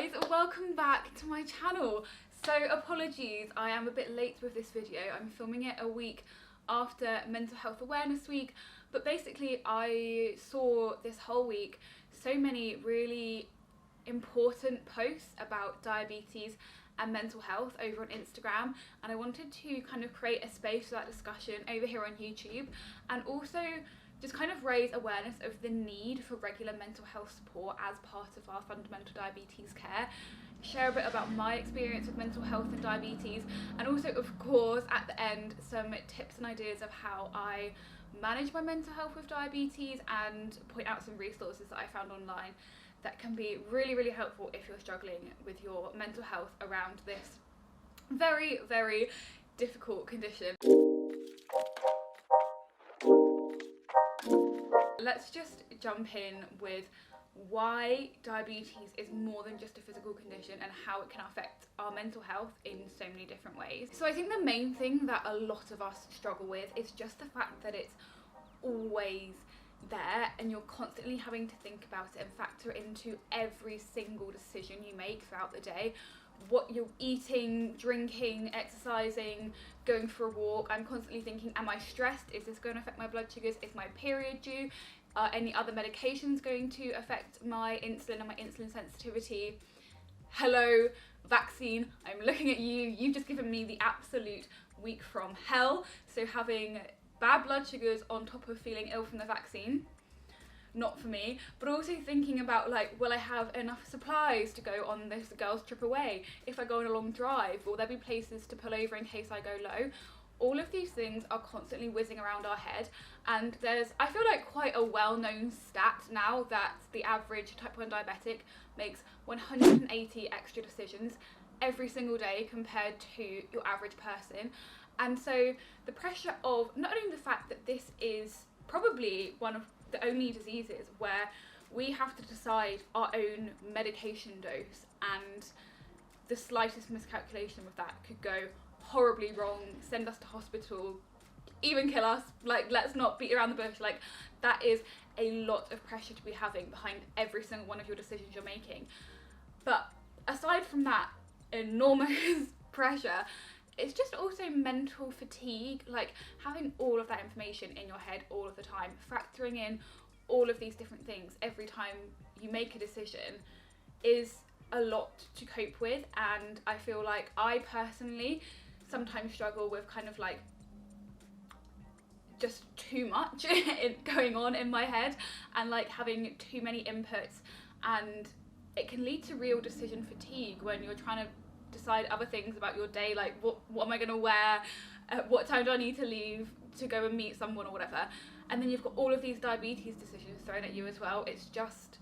guys, welcome back to my channel. So apologies, I am a bit late with this video. I'm filming it a week after Mental Health Awareness Week, but basically I saw this whole week so many really important posts about diabetes and mental health over on Instagram, and I wanted to kind of create a space for that discussion over here on YouTube, and also just kind of raise awareness of the need for regular mental health support as part of our fundamental diabetes care, share a bit about my experience with mental health and diabetes, and also of course at the end some tips and ideas of how I manage my mental health with diabetes, and point out some resources that I found online that can be really helpful if you're struggling with your mental health around this very difficult condition. Let's just jump in with why diabetes is more than just a physical condition and how it can affect our mental health in so many different ways. So I think the main thing that a lot of us struggle with is just the fact that it's always there and you're constantly having to think about it and factor into every single decision you make throughout the day. What you're eating, drinking, exercising, going for a walk. I'm constantly thinking, am I stressed? Is this going to affect my blood sugars? Is my period due? Are any other medications going to affect my insulin and my insulin sensitivity? Hello, vaccine, I'm looking at you. You've just given me the absolute week from hell. So having bad blood sugars on top of feeling ill from the vaccine, not for me. But also thinking about, like, will I have enough supplies to go on this girls' trip away? If I go on a long drive, will there be places to pull over in case I go low? All of these things are constantly whizzing around our head, and there's, I feel like, quite a well-known stat now that the average type 1 diabetic makes 180 extra decisions every single day compared to your average person. And so the pressure of not only the fact that this is probably one of the only diseases where we have to decide our own medication dose, and the slightest miscalculation with that could go horribly wrong, send us to hospital, even kill us. Like, let's not beat around the bush. Like, that is a lot of pressure to be having behind every single one of your decisions you're making. But aside from that enormous pressure, it's just also mental fatigue, like having all of that information in your head all of the time, factoring in all of these different things every time you make a decision is a lot to cope with. And I feel like I personally sometimes struggle with kind of like just too much going on in my head and like having too many inputs, and it can lead to real decision fatigue when you're trying to decide other things about your day, like what am I going to wear, what time do I need to leave to go and meet someone or whatever, and then you've got all of these diabetes decisions thrown at you as well. It's just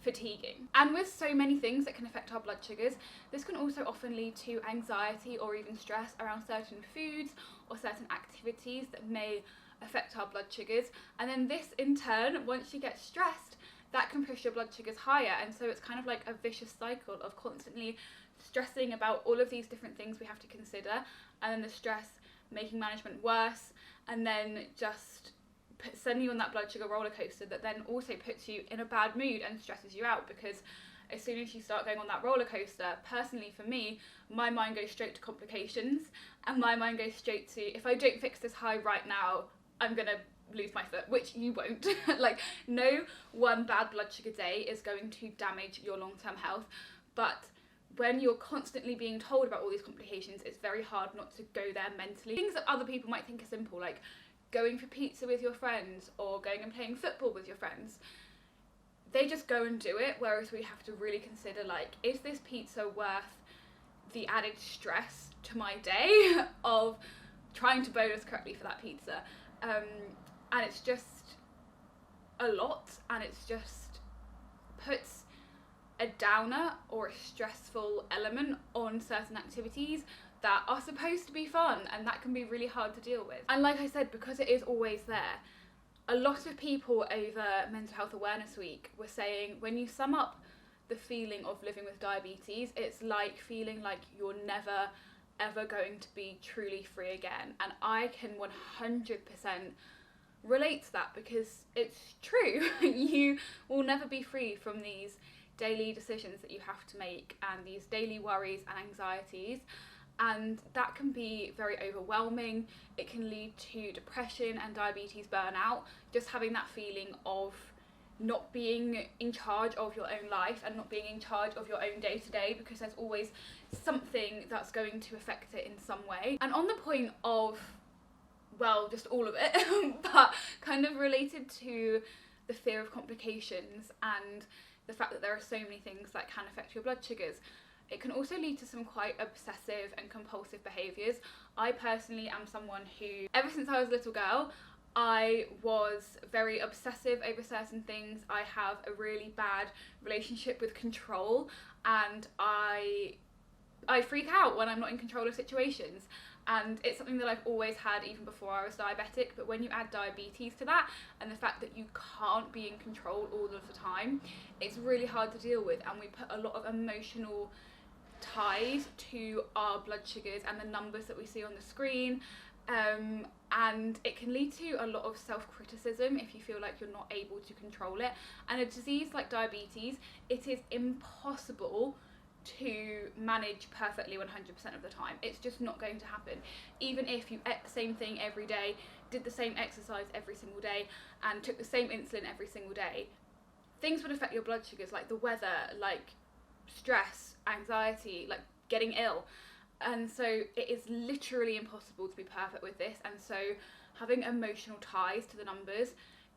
fatiguing. And with so many things that can affect our blood sugars, this can also often lead to anxiety or even stress around certain foods or certain activities that may affect our blood sugars, and then this in turn, once you get stressed, that can push your blood sugars higher. And so it's kind of like a vicious cycle of constantly stressing about all of these different things we have to consider, and then the stress making management worse, and then just sending you on that blood sugar roller coaster that then also puts you in a bad mood and stresses you out, because as soon as you start going on that roller coaster, personally for me, my mind goes straight to complications, and my mind goes straight to, if I don't fix this high right now, I'm gonna lose my foot, which you won't. Like, no one bad blood sugar day is going to damage your long-term health, but when you're constantly being told about all these complications, it's very hard not to go there mentally. Things that other people might think are simple, like going for pizza with your friends or going and playing football with your friends, they just go and do it, whereas we have to really consider, like, is this pizza worth the added stress to my day of trying to bonus correctly for that pizza? And it's just a lot, and it's just puts a downer or a stressful element on certain activities that are supposed to be fun, and that can be really hard to deal with. And like I said, because it is always there, a lot of people over Mental Health Awareness Week were saying, when you sum up the feeling of living with diabetes, it's like feeling like you're never ever going to be truly free again. And I can 100% relate to that, because it's true. You will never be free from these daily decisions that you have to make and these daily worries and anxieties, and that can be very overwhelming. It can lead to depression and diabetes burnout, just having that feeling of not being in charge of your own life and not being in charge of your own day-to-day, because there's always something that's going to affect it in some way. And on the point of, well, just all of it, but kind of related to the fear of complications and the fact that there are so many things that can affect your blood sugars, it can also lead to some quite obsessive and compulsive behaviours. I personally am someone who, ever since I was a little girl, I was very obsessive over certain things. I have a really bad relationship with control, and I freak out when I'm not in control of situations. And it's something that I've always had even before I was diabetic, but when you add diabetes to that and the fact that you can't be in control all of the time, it's really hard to deal with, and we put a lot of emotional ties to our blood sugars and the numbers that we see on the screen, and it can lead to a lot of self-criticism if you feel like you're not able to control it. And a disease like diabetes, it is impossible to manage perfectly 100% of the time. It's just not going to happen. Even if you ate the same thing every day, did the same exercise every single day, and took the same insulin every single day, things would affect your blood sugars, like the weather, like stress, anxiety, like getting ill. And so it is literally impossible to be perfect with this, and so having emotional ties to the numbers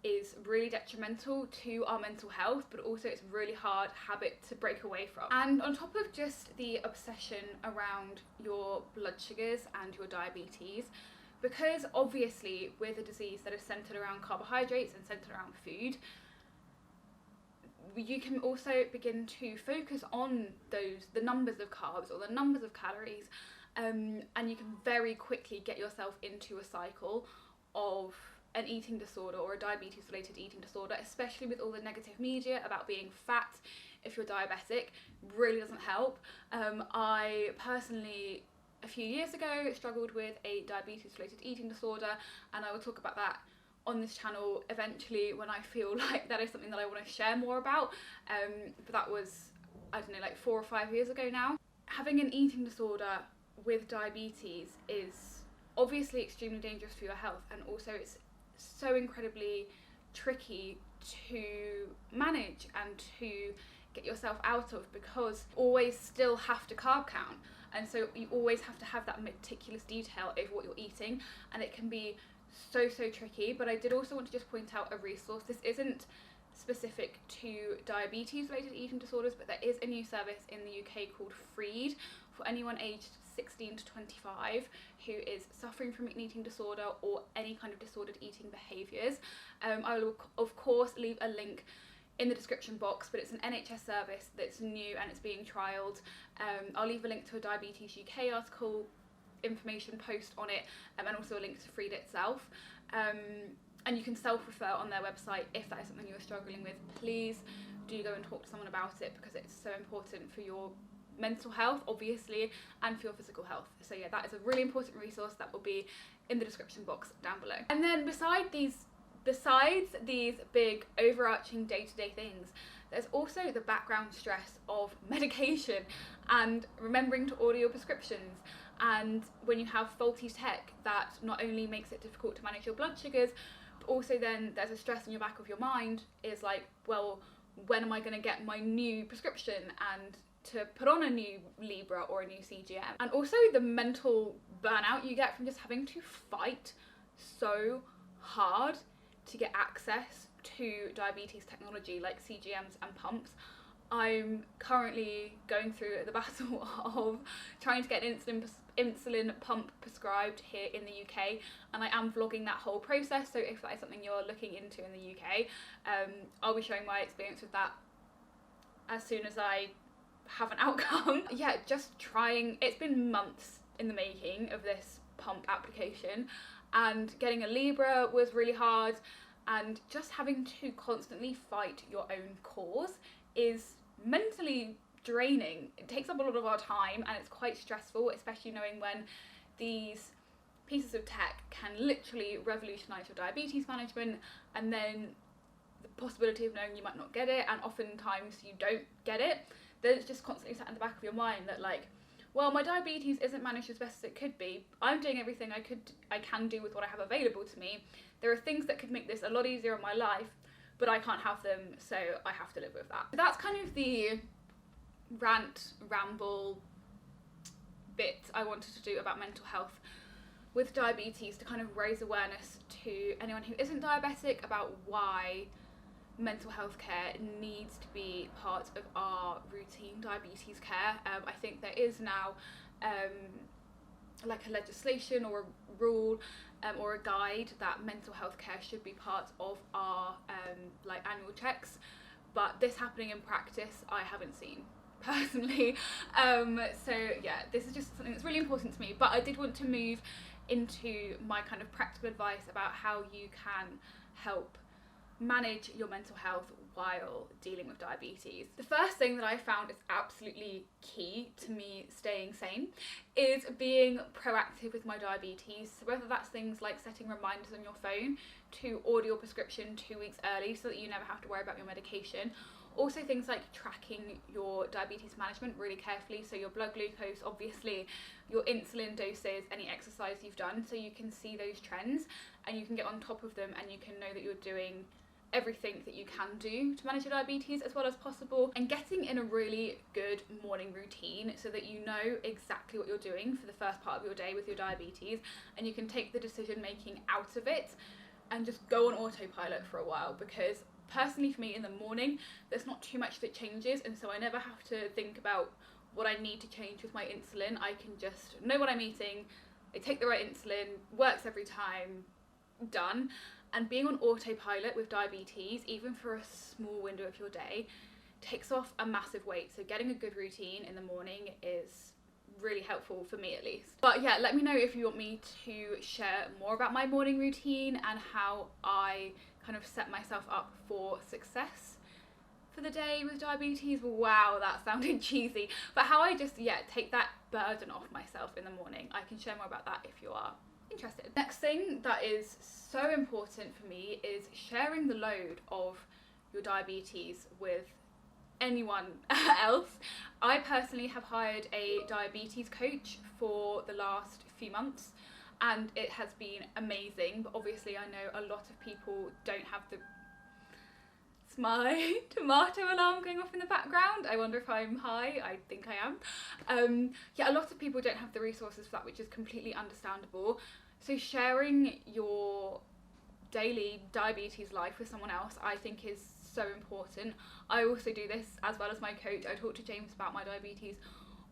is really detrimental to our mental health, but also it's a really hard habit to break away from. And on top of just the obsession around your blood sugars and your diabetes, because obviously with a disease that is centered around carbohydrates and centered around food, you can also begin to focus on the numbers of carbs or the numbers of calories, and you can very quickly get yourself into a cycle of an eating disorder or a diabetes related eating disorder, especially with all the negative media about being fat if you're diabetic. Really doesn't help. I personally, a few years ago, struggled with a diabetes related eating disorder, and I will talk about that on this channel eventually when I feel like that is something that I want to share more about, but that was, I don't know, like 4 or 5 years ago now. Having an eating disorder with diabetes is obviously extremely dangerous for your health, and also it's so incredibly tricky to manage and to get yourself out of, because you always still have to carb count, and so you always have to have that meticulous detail over what you're eating, and it can be so tricky. But I did also want to just point out a resource. This isn't specific to diabetes related eating disorders, but there is a new service in the UK called Freed for anyone aged 16 to 25 who is suffering from an eating disorder or any kind of disordered eating behaviours. I will of course leave a link in the description box, but it's an NHS service that's new and it's being trialled. I'll leave a link to a Diabetes UK article, information post on it, and also a link to Freed itself. And you can self-refer on their website if that is something you're struggling with. Please do go and talk to someone about it, because it's so important for your mental health, obviously, and for your physical health. So yeah, that is a really important resource that will be in the description box down below. And then besides these big overarching day-to-day things, there's also the background stress of medication and remembering to order your prescriptions. And when you have faulty tech, that not only makes it difficult to manage your blood sugars, but also then there's a stress in your back of your mind is like, well, when am I going to get my new prescription and to put on a new Libra or a new CGM? And also the mental burnout you get from just having to fight so hard to get access to diabetes technology like CGMs and pumps. I'm currently going through the battle of trying to get an insulin pump prescribed here in the UK, and I am vlogging that whole process, so if that is something you're looking into in the UK, I'll be showing my experience with that as soon as I have an outcome. Yeah, just trying, it's been months in the making of this pump application, and getting a Libra was really hard, and just having to constantly fight your own cause is mentally draining. It takes up a lot of our time and it's quite stressful, especially knowing when these pieces of tech can literally revolutionise your diabetes management, and then the possibility of knowing you might not get it, and oftentimes you don't get it, then it's just constantly sat in the back of your mind that like, well, my diabetes isn't managed as best as it could be. I'm doing everything I can do with what I have available to me. There are things that could make this a lot easier in my life, but I can't have them, so I have to live with that. So that's kind of the ramble bit I wanted to do about mental health with diabetes, to kind of raise awareness to anyone who isn't diabetic about why mental health care needs to be part of our routine diabetes care. I think there is now like a legislation or a rule or a guide that mental health care should be part of our like annual checks, but this happening in practice I haven't seen personally. So yeah, this is just something that's really important to me, but I did want to move into my kind of practical advice about how you can help manage your mental health while dealing with diabetes. The first thing that I found is absolutely key to me staying sane is being proactive with my diabetes. So whether that's things like setting reminders on your phone to order your prescription 2 weeks early so that you never have to worry about your medication. Also things like tracking your diabetes management really carefully, so your blood glucose, obviously, your insulin doses, any exercise you've done, so you can see those trends and you can get on top of them and you can know that you're doing everything that you can do to manage your diabetes as well as possible, and getting in a really good morning routine so that you know exactly what you're doing for the first part of your day with your diabetes, and you can take the decision making out of it and just go on autopilot for a while. Because personally for me in the morning there's not too much that changes, and so I never have to think about what I need to change with my insulin. I can just know what I'm eating, I take the right insulin, works every time, done. And being on autopilot with diabetes, even for a small window of your day, takes off a massive weight. So getting a good routine in the morning is really helpful for me at least. But yeah, let me know if you want me to share more about my morning routine and how I kind of set myself up for success for the day with diabetes. Wow, that sounded cheesy. But how I just, yeah, take that burden off myself in the morning. I can share more about that if you are interested. Next thing that is so important for me is sharing the load of your diabetes with anyone else. I personally have hired a diabetes coach for the last few months and it has been amazing, but obviously I know a lot of people don't have the... It's my tomato alarm going off in the background. I wonder if I'm high. I think I am. Yeah, a lot of people don't have the resources for that, which is completely understandable. So sharing your daily diabetes life with someone else, I think, is so important. I also do this as well as my coach. I talk to James about my diabetes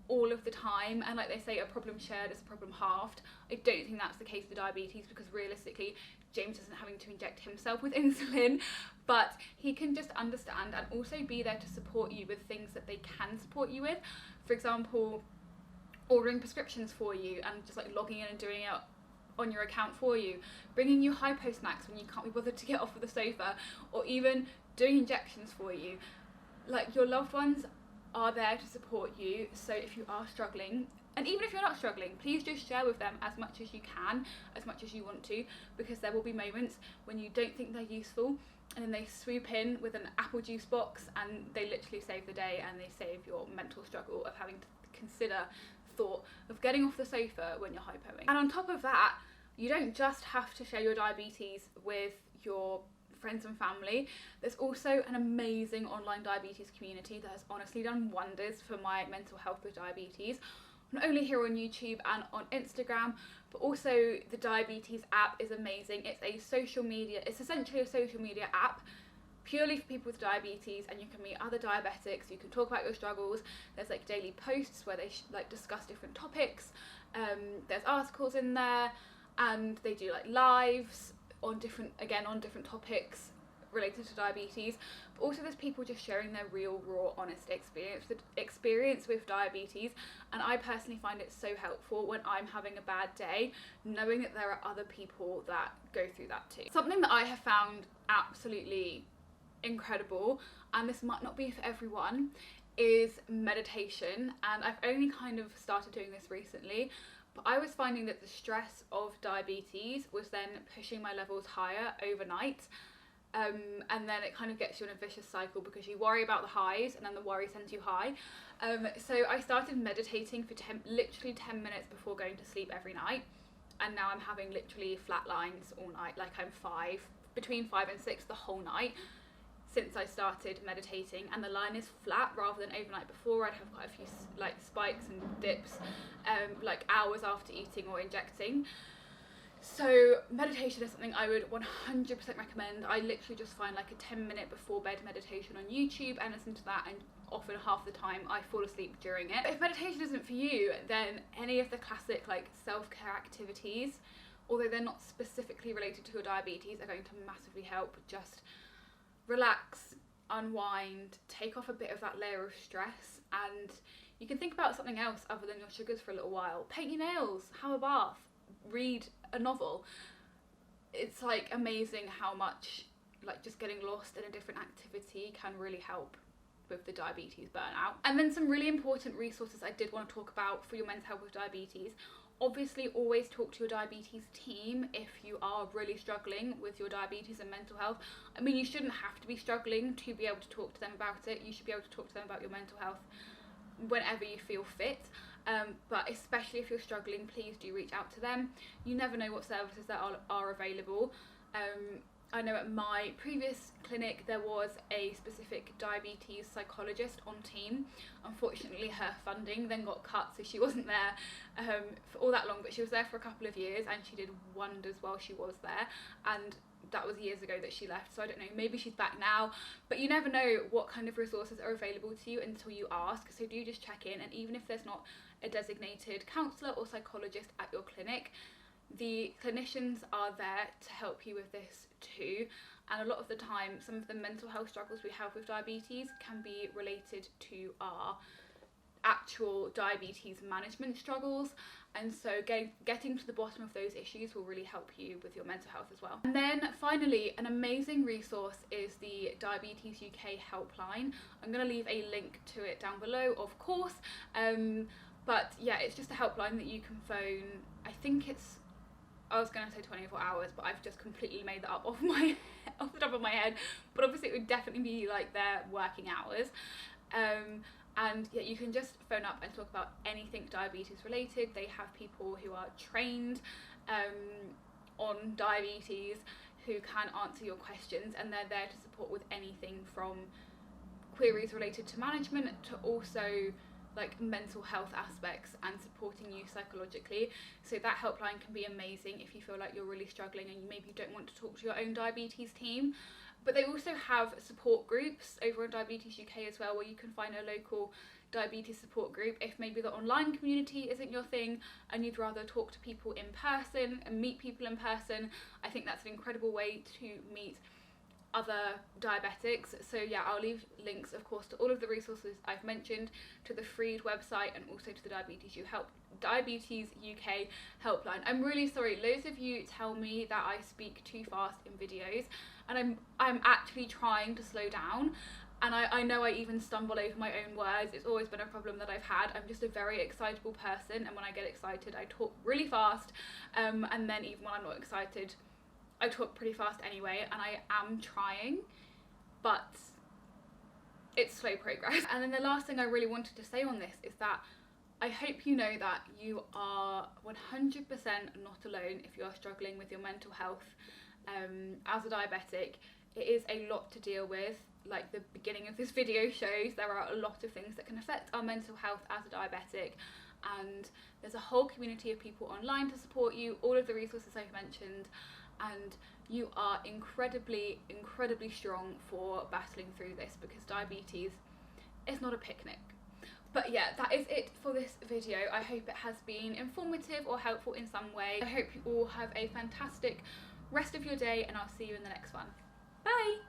all of the time, and like they say, a problem shared is a problem halved. I don't think that's the case with diabetes, because realistically James isn't having to inject himself with insulin, but he can just understand and also be there to support you with things that they can support you with. For example, ordering prescriptions for you and just like logging in and doing it on your account for you, bringing you hypo snacks when you can't be bothered to get off of the sofa, or even doing injections for you. Like, your loved ones are there to support you, so if you are struggling, and even if you're not struggling, please just share with them as much as you can, as much as you want to, because there will be moments when you don't think they're useful and then they swoop in with an apple juice box and they literally save the day, and they save your mental struggle of having to consider thought of getting off the sofa when you're hypoing. And on top of that, you don't just have to share your diabetes with your friends and family. There's also an amazing online diabetes community that has honestly done wonders for my mental health with diabetes, not only here on YouTube and on Instagram, but also the diabetes app is amazing. It's essentially a social media app purely for people with diabetes, and you can meet other diabetics, you can talk about your struggles. There's like daily posts where they like discuss different topics, there's articles in there, and they do like lives on different topics related to diabetes. But also there's people just sharing their real, raw, honest experience with diabetes, and I personally find it so helpful when I'm having a bad day, knowing that there are other people that go through that too. Something that I have found absolutely incredible, and this might not be for everyone, is meditation. And I've only kind of started doing this recently, but I was finding that the stress of diabetes was then pushing my levels higher overnight, And then it kind of gets you in a vicious cycle because you worry about the highs and then the worry sends you high. So I started meditating for literally 10 minutes before going to sleep every night, and now I'm having literally flat lines all night, like I'm between 5 and 6 the whole night since I started meditating, and the line is flat rather than overnight. Before I'd have quite a few like spikes and dips like hours after eating or injecting. So meditation is something I would 100% recommend. I literally just find like a 10-minute before bed meditation on YouTube and listen to that, and often half the time I fall asleep during it. If meditation isn't for you, then any of the classic like self-care activities, although they're not specifically related to your diabetes, are going to massively help. Just relax, unwind, take off a bit of that layer of stress, and you can think about something else other than your sugars for a little while. Paint your nails, have a bath, read a novel. It's like amazing how much like just getting lost in a different activity can really help with the diabetes burnout. And then some really important resources I did want to talk about for your mental health with diabetes. Obviously, always talk to your diabetes team if you are really struggling with your diabetes and mental health. I mean, you shouldn't have to be struggling to be able to talk to them about it. You should be able to talk to them about your mental health whenever you feel fit. But especially if you're struggling, please do reach out to them. You never know what services that are available. I know at my previous clinic there was a specific diabetes psychologist on team. Unfortunately, her funding then got cut, so she wasn't there for all that long, but she was there for a couple of years and she did wonders while she was there. And that was years ago that she left, so I don't know, maybe she's back now, but you never know what kind of resources are available to you until you ask. So do just check in, and even if there's not a designated counsellor or psychologist at your clinic, the clinicians are there to help you with this too. And a lot of the time, some of the mental health struggles we have with diabetes can be related to our actual diabetes management struggles, and so getting to the bottom of those issues will really help you with your mental health as well. And then finally, an amazing resource is the Diabetes UK helpline. I'm going to leave a link to it down below, of course, but yeah, it's just a helpline that you can phone. I think I was going to say 24 hours, but I've just completely made that up off the top of my head, but obviously it would definitely be like their working hours. And yeah, you can just phone up and talk about anything diabetes related. They have people who are trained on diabetes who can answer your questions, and they're there to support with anything from queries related to management to also like mental health aspects and supporting you psychologically. So that helpline can be amazing if you feel like you're really struggling and you maybe don't want to talk to your own diabetes team. But they also have support groups over on Diabetes UK as well, where you can find a local diabetes support group if maybe the online community isn't your thing and you'd rather talk to people in person and meet people in person. I think that's an incredible way to meet other diabetics. So yeah, I'll leave links of course to all of the resources I've mentioned, to the Freed website, and also to the Diabetes UK helpline. I'm really sorry, loads of you tell me that I speak too fast in videos, and I'm actually trying to slow down, and I know I even stumble over my own words. It's always been a problem that I've had. I'm just a very excitable person, and when I get excited I talk really fast, and then even when I'm not excited I talk pretty fast anyway, and I am trying, but it's slow progress. And then the last thing I really wanted to say on this is that I hope you know that you are 100% not alone if you are struggling with your mental health. As a diabetic, it is a lot to deal with. Like the beginning of this video shows, there are a lot of things that can affect our mental health as a diabetic, and there's a whole community of people online to support you, all of the resources I've mentioned, and you are incredibly strong for battling through this, because diabetes is not a picnic. But yeah, that is it for this video. I hope it has been informative or helpful in some way. I hope you all have a fantastic rest of your day, and I'll see you in the next one. Bye!